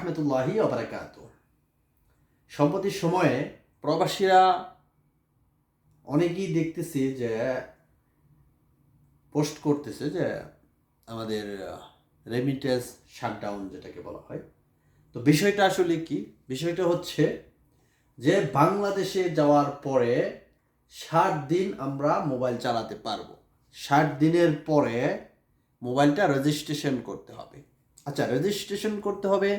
রাহমাতুল্লাহি ওয়া বারাকাতুহু। সম্প্রতি সময়ে প্রবাসীরা অনেকেই দেখতেছি যে পোস্ট করতেছে যে আমাদের রেমিটেন্স শাটডাউন যেটাকে বলা হয়। তো বিষয়টা আসলে কি? বিষয়টা হচ্ছে যে বাংলাদেশে যাওয়ার পরে 60 দিন আমরা মোবাইল চালাতে পারবো। 60 দিনের পরে মোবাইলটা রেজিস্ট্রেশন করতে হবে। আচ্ছা, রেজিস্ট্রেশন করতে হবে,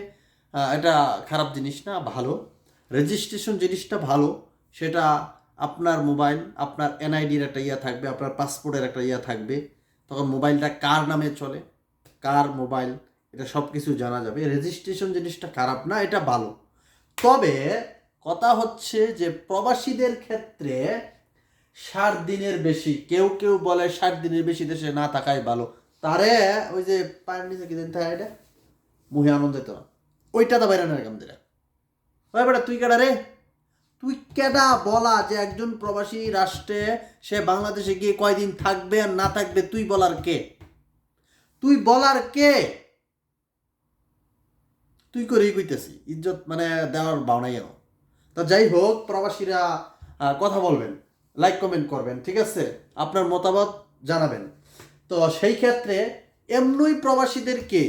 এটা খারাপ জিনিস না, ভালো। রেজিস্ট্রেশন জিনিসটা ভালো। সেটা আপনার মোবাইল, আপনার এনআইডির একটা ইয়া থাকবে, আপনার পাসপোর্টের একটা ইয়া থাকবে। তখন মোবাইলটা কার নামে চলে, কার মোবাইল, এটা সব কিছু জানা যাবে। রেজিস্ট্রেশন জিনিসটা খারাপ না, এটা ভালো। তবে কথা হচ্ছে যে প্রবাসীদের ক্ষেত্রে 60 দিনের বেশি, কেউ কেউ বলে 60 দিনের বেশি দেশে না থাকাই ভালো। তারে ওই যে পায়ের নিচে কি দিন থাকে এটা মুহে আনন্দ দিত না, ওইটা তো বাইরে না এরকম দিরা। ওই বেটা তুই কেডা রে? তুই কেডা বলা যে একজন প্রবাসী রাষ্ট্রে সে বাংলাদেশে গিয়ে কয়দিন থাকবে আর না থাকবে? তুই বলার কে? তুই বলার কে? তুই করেই কইতেছি, ইজ্জত মানে দেওয়ার বাউনাই এনো। তা যাই হোক, প্রবাসীরা কথা বলবেন, লাইক কমেন্ট করবেন, ঠিক আছে, আপনার মতামত জানাবেন। তো সেই ক্ষেত্রে এমনই প্রবাসীদেরকে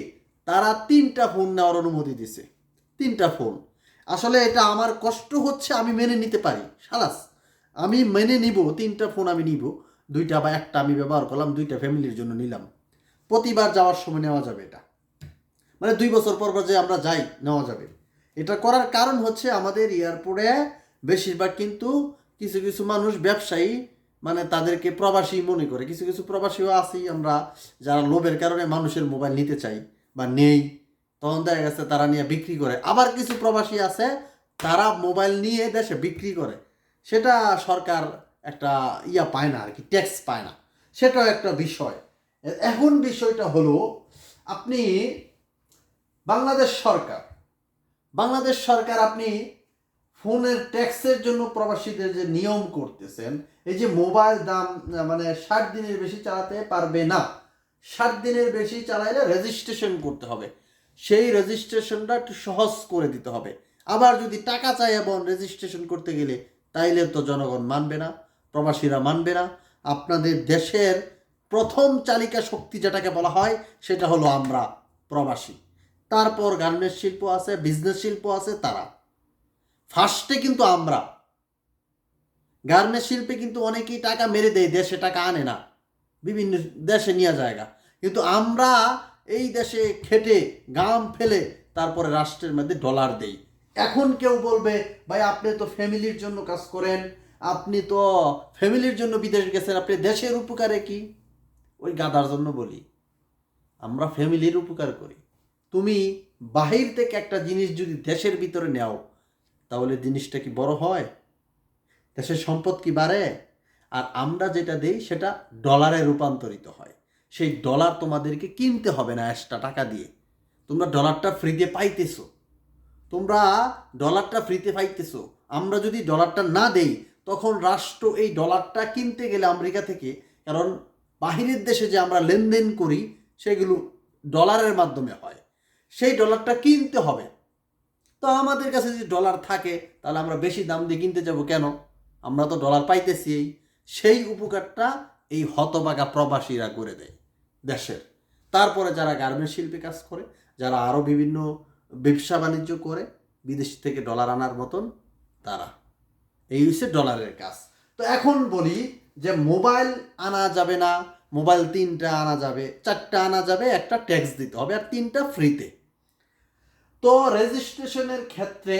তারা 3টা ফোন নেওয়ার অনুমতি দিছে। 3টা ফোন। আসলে এটা আমার কষ্ট হচ্ছে, আমি মেনে নিতে পারি, শালাস আমি মেনে নিব। 3টা ফোন আমি নিব, 2টা বা 1টা আমি ব্যবহার করলাম, 2টা ফ্যামিলির জন্য নিলাম। প্রতিবার যাওয়ার সময় নেওয়া যাবে এটা, মানে 2 বছর পর পর যে আমরা যাই নেওয়া যাবে। এটা করার কারণ হচ্ছে আমাদের এয়ারপোর্টে বেশিরভাগ কিন্তু কিছু কিছু মানুষ ব্যবসায়ী, মানে তাদেরকে প্রবাসী মনে করে। কিছু কিছু প্রবাসীও আছি আমরা, যারা লোভের কারণে মানুষের মোবাইল নিতে চাই বা নেই, তখন দেখা গেছে তারা নিয়ে বিক্রি করে। আবার কিছু প্রবাসী আছে তারা মোবাইল নিয়ে দেশে বিক্রি করে, সেটা সরকার একটা ইয়া পায় না আর কি, ট্যাক্স পায় না, সেটাও একটা বিষয়। এখন বিষয়টা হলো, আপনি বাংলাদেশ সরকার, আপনি ফোনের ট্যাক্সের জন্য প্রবাসীদের যে নিয়ম করতেছেন, এই যে মোবাইল দাম মানে 60 দিনের বেশি চালাতে পারবে না, 60 দিনের বেশি চালাইলে রেজিস্ট্রেশন করতে হবে, সেই রেজিস্ট্রেশনটা একটু সহজ করে দিতে হবে। আবার যদি টাকা চাই এবং রেজিস্ট্রেশন করতে গেলে, তাইলে তো জনগণ মানবে না, প্রবাসীরা মানবে না। আপনাদের দেশের প্রথম চালিকা শক্তি যেটাকে বলা হয় সেটা হলো আমরা প্রবাসী। তারপর গার্মেন্টস শিল্প আছে, বিজনেস শিল্প আছে, তারা ফার্স্টে কিন্তু আমরা। গার্মেন্টস শিল্পে কিন্তু অনেকেই টাকা মেরে দেয়, দেশে টাকা আনে না, বিভিন্ন দেশে নিয়ে জায়গা। কিন্তু আমরা এই দেশে খেটে গাম ফেলে তারপরে রাষ্ট্রের মধ্যে ডলার দেই। এখন কেউ বলবে, ভাই আপনি তো ফ্যামিলির জন্য কাজ করেন, আপনি তো ফ্যামিলির জন্য বিদেশ গেছেন, আপনি দেশের উপকারে কি? ওই গাদার জন্য বলি, আমরা ফ্যামিলির উপকার করি। তুমি বাহির থেকে একটা জিনিস যদি দেশের ভিতরে নেও, তাহলে জিনিসটা কি বড় হয়? দেশের সম্পদ কি বাড়ে? আর আমরা যেটা দেই সেটা ডলারে রূপান্তরিত হয়। সেই ডলার তোমাদেরকে কিনতে হবে না এক্সট্রা টাকা দিয়ে। তোমরা ডলারটা ফ্রিতে পাইতেছো, তোমরা ডলারটা ফ্রিতে পাইতেছো। আমরা যদি ডলারটা না দেই, তখন রাষ্ট্র এই ডলারটা কিনতে গেলে আমেরিকা থেকে, কারণ বাহিরের দেশে যে আমরা লেনদেন করি সেগুলো ডলারের মাধ্যমে হয়, সেই ডলারটা কিনতে হবে। তো আমাদের কাছে যদি ডলার থাকে, তাহলে আমরা বেশি দাম দিয়ে কিনতে যাব কেন? আমরা তো ডলার পাইতেছি। সেই উপকারটা এই হতবাগা প্রবাসীরা করে দেয় দেশের। তারপরে যারা গার্মেন্টস শিল্পে কাজ করে, যারা আরও বিভিন্ন ব্যবসা বাণিজ্য করে বিদেশ থেকে ডলার আনার মতন, তারা, এই হচ্ছে ডলারের কাজ। তো এখন বলি যে মোবাইল আনা যাবে না, মোবাইল 3টা আনা যাবে, 4টা আনা যাবে, একটা ট্যাক্স দিতে হবে, আর 3টা ফ্রিতে। তো রেজিস্ট্রেশনের ক্ষেত্রে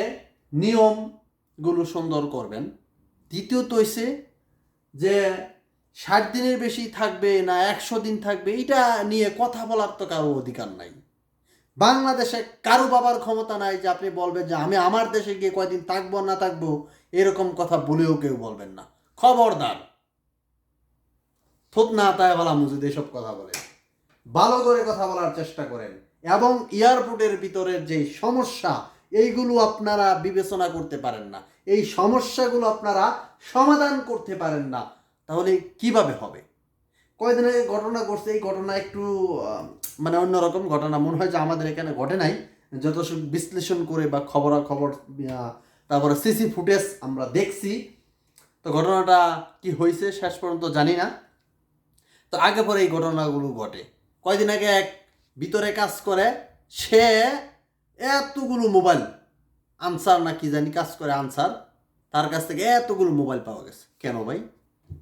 নিয়মগুলো সুন্দর করবেন। দ্বিতীয়ত হইছে যে 60 দিনের বেশি থাকবে না 100 দিন থাকবে, এটা নিয়ে কথা বলার তো কারো অধিকার নাই। বাংলাদেশে কারো বাবার ক্ষমতা নাই যে আপনি বলবেন যে আমি আমার দেশে গিয়ে কয়দিন থাকবো না থাকবো, এরকম কথা বলেও কেউ বলবেন না। খবরদার, থুত না তাই বলা মুজুদ এসব কথা বলে, ভালো করে কথা বলার চেষ্টা করেন। এবং এয়ারপোর্টের ভিতরের যে সমস্যা, এইগুলো আপনারা বিবেচনা করতে পারেন না, এই সমস্যাগুলো আপনারা সমাধান করতে পারেন না, তাহলে কিভাবে হবে? কয়েকদিন আগে ঘটনা ঘটছে, এই ঘটনা একটু মানে অন্যরকম ঘটনা, মনে হয় যে আমাদের এখানে ঘটে নাই, যত বিশ্লেষণ করে বা খবরাখবর তারপরে সিসি ফুটেজ আমরা দেখছি, তো ঘটনাটা কি হয়েছে শেষ পর্যন্ত জানি না। তো আগে পরে এই ঘটনাগুলো ঘটে। কয়দিন আগে এক ভিতরে কাজ করে, সে এতগুলো মোবাইল, আনসার না কি জানি কাজ করে আনসার, তার কাছ থেকে এতগুলো মোবাইল পাওয়া গেছে। কেন ভাই?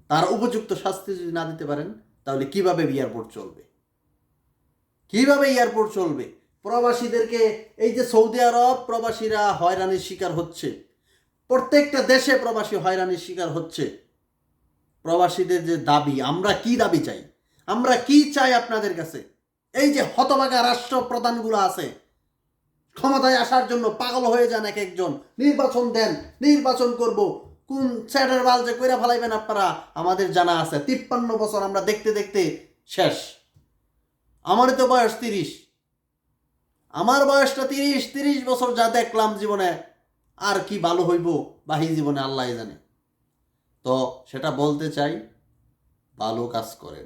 তার উপযুক্ত শাস্তি যদি না দিতে পারেন, তাহলে কিভাবে এয়ারপোর্ট চলবে? কিভাবে এয়ারপোর্ট চলবে? প্রবাসীদেরকে, এই যে সৌদি আরব প্রবাসীরা হয়রানির শিকার হচ্ছে, প্রত্যেকটা দেশে প্রবাসী হয়রানির শিকার হচ্ছে। প্রবাসীদের যে দাবি, আমরা কি দাবি চাই, আমরা কি চাই আপনাদের কাছে? এই যে হতভাগা রাষ্ট্রপ্রধানগুলো আছে, ক্ষমতায় আসার জন্য পাগল হয়ে যান এক একজন, নির্বাচন দেন, নির্বাচন করব, কোন স্যাটের বাল যে কইরা ফেলাইবেন আপনারা আমাদের জানা আছে। 53 বছর আমরা দেখতে দেখতে শেষ। আমারই তো বয়স 30, আমার বয়সটা 30 বছর যা দেখলাম জীবনে, আর কি ভালো হইব বাহি জীবনে আল্লাহ জানে। তো সেটা বলতে চাই, ভালো কাজ করেন।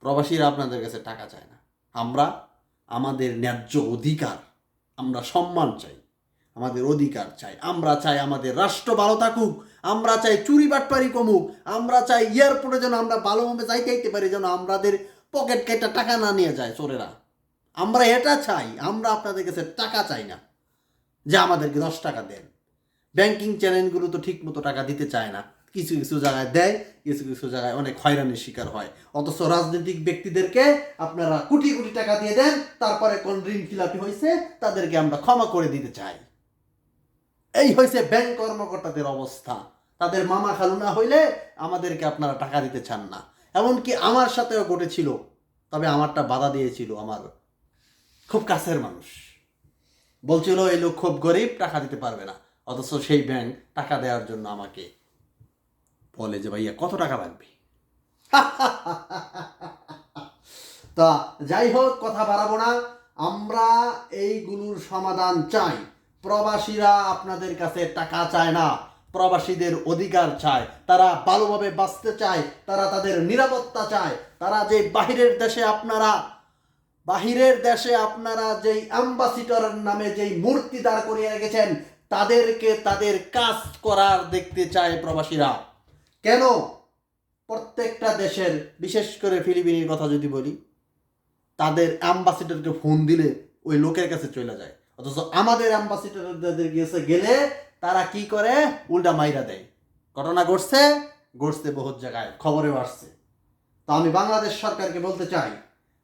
প্রবাসীরা আপনাদের কাছে টাকা চায় না, আমরা আমাদের ন্যায্য অধিকার, আমরা সম্মান চাই, আমাদের অধিকার চাই। আমরা চাই আমাদের রাষ্ট্র ভালো থাকুক, আমরা চাই চুরি বাটপারি কমুক, আমরা চাই এয়ারপোর্টে যেন আমরা ভালোভাবে যাইতে পারি, যেন আমাদের পকেট কেটে টাকা না নিয়ে যায় চোরেরা। আমরা এটা চাই, আমরা আপনাদের কাছে টাকা চাই না যে আমাদেরকে 10 টাকা দেন। ব্যাংকিং চ্যানেলগুলো তো ঠিক মতো টাকা দিতে চায় না, কিছু কিছু জায়গায় দেয়, কিছু কিছু জায়গায় অনেক হয়রানির শিকার হয়। অথচ রাজনৈতিক ব্যক্তিদেরকে আপনারা কোটি কোটি টাকা দিয়ে দেন, তারপরে কোন ঋণ খিলাপি হয়েছে তাদেরকে আমরা ক্ষমা করে দিতে চাই। এই হয়েছে ব্যাংক কর্মকর্তাদের অবস্থা। তাদের মামা খালু না হইলে আমাদেরকে আপনারা টাকা দিতে চান না। এমনকি আমার সাথেও ঘটেছিল, তবে আমারটা বাধা দিয়েছিল আমার খুব কাছের মানুষ। বলছিল এই লোক খুব গরিব, টাকা দিতে পারবে না। অথচ সেই ব্যাংক টাকা দেওয়ার জন্য আমাকে বলে যে ভাইয়া কত টাকা লাগবে। তা যাই হোক, কথা বাড়াবো না, আমরা এইগুলোর সমাধান চাই। প্রবাসীরা আপনাদের কাছে টাকা চায় না, প্রবাসীদের অধিকার চায়, তারা ভালোভাবে বাঁচতে চায়, তারা তাদের নিরাপত্তা চায়। তারা যে বাহিরের দেশে আপনারা যেই অ্যাম্বাসিডরের নামে যেই মূর্তি দাঁড় করিয়ে রেখেছেন, তাদেরকে তাদের কাজ করার দেখতে চায় প্রবাসীরা। কেন? প্রত্যেকটা দেশের, বিশেষ করে ফিলিপিনের কথা যদি বলি, তাদের অ্যাম্বাসিডরকে ফোন দিলে ওই লোকের কাছে চলে যায়। অথচ আমাদের অ্যাম্বাসিডরদের কাছে গেলে তারা কি করে? উল্টা মাইরা দেয়। ঘটনা ঘটছে বহুত জায়গায়, খবরেও আসছে। তো আমি বাংলাদেশ সরকারকে বলতে চাই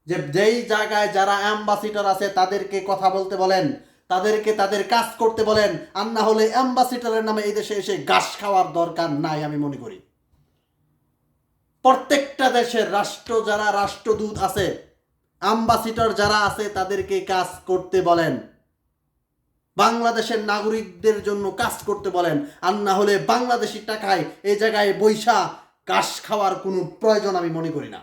যে যেই জায়গায় যারা অ্যাম্বাসিডর আছে তাদেরকে কথা বলতে বলেন, তাদেরকে তাদের কাজ করতে বলেন। আর না হলে অ্যাম্বাসিডরের নামে এই দেশে এসে ঘাস খাওয়ার দরকার নাই আমি মনে করি। প্রত্যেকটা দেশের যারা রাষ্ট্রদূত আছে, অ্যাম্বাসিডর যারা আছে, তাদেরকে কাজ করতে বলেন, বাংলাদেশের নাগরিকদের জন্য কাজ করতে বলেন। আর না হলে বাংলাদেশি টাকায় এই জায়গায় বৈশা ঘাস খাওয়ার কোনো প্রয়োজন আমি মনে করি না,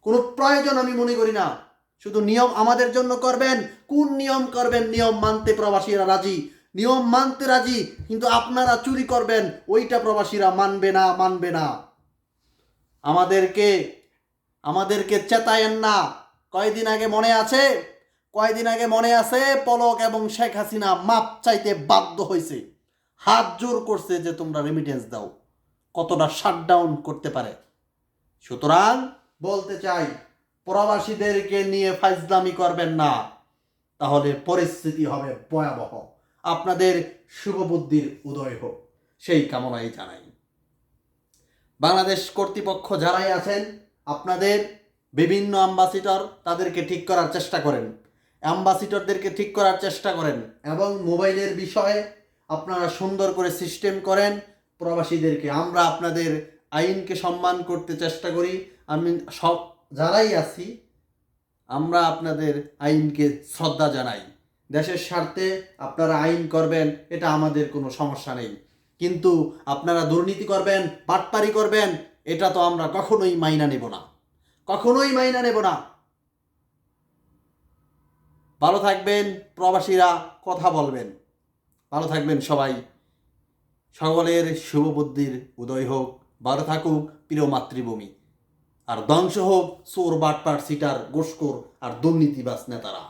কোনো প্রয়োজন আমি মনে করি না। শুধু নিয়ম আমাদের জন্য করবেন। কোন নিয়ম করবেন? নিয়ম মানতে প্রবাসীরা রাজি, নিয়ম মানতে রাজি, কিন্তু আপনারা চুরি করবেন, ওইটা প্রবাসীরা মানবে না। আমাদেরকে চেতায়েন না। কয়দিন আগে মনে আছে পলক এবং শেখ হাসিনা মাপ চাইতে বাধ্য হয়েছে, হাত জোর করছে যে তোমরা রেমিটেন্স দাও। কতটা শাটডাউন করতে পারে। সুতরাং বলতে চাই, প্রবাসীদেরকে নিয়ে ফাইজলামি করবেন না, তাহলে পরিস্থিতি হবে ভয়াবহ। আপনাদের শুভ বুদ্ধির উদয় হোক, সেই কামনাই জানাই। বাংলাদেশ কর্তৃপক্ষ যারাই আছেন, আপনাদের বিভিন্ন অ্যাম্বাসিডর, তাদেরকে ঠিক করার চেষ্টা করেন, অ্যাম্বাসিডরদেরকে ঠিক করার চেষ্টা করেন, এবং মোবাইলের বিষয়ে আপনারা সুন্দর করে সিস্টেম করেন প্রবাসীদেরকে। আমরা আপনাদের আইনকে সম্মান করতে চেষ্টা করি। আমি সব যারাই আছি, আমরা আপনাদের আইনকে শ্রদ্ধা জানাই। দেশের স্বার্থে আপনারা আইন করবেন, এটা আমাদের কোনো সমস্যা নেই। কিন্তু আপনারা দুর্নীতি করবেন, বাটপারি করবেন, এটা তো আমরা কখনোই মাইনা নেব না। ভালো থাকবেন প্রবাসীরা, কথা বলবেন। ভালো থাকবেন সবাই। সকলের শুভ বুদ্ধির উদয় হোক। ভালো থাকুক প্রিয় মাতৃভূমি। আর ধ্বংস হোক চোর, বাটপার, সিটার, ঘুষখোর আর দুর্নীতিবাজ নেতারা।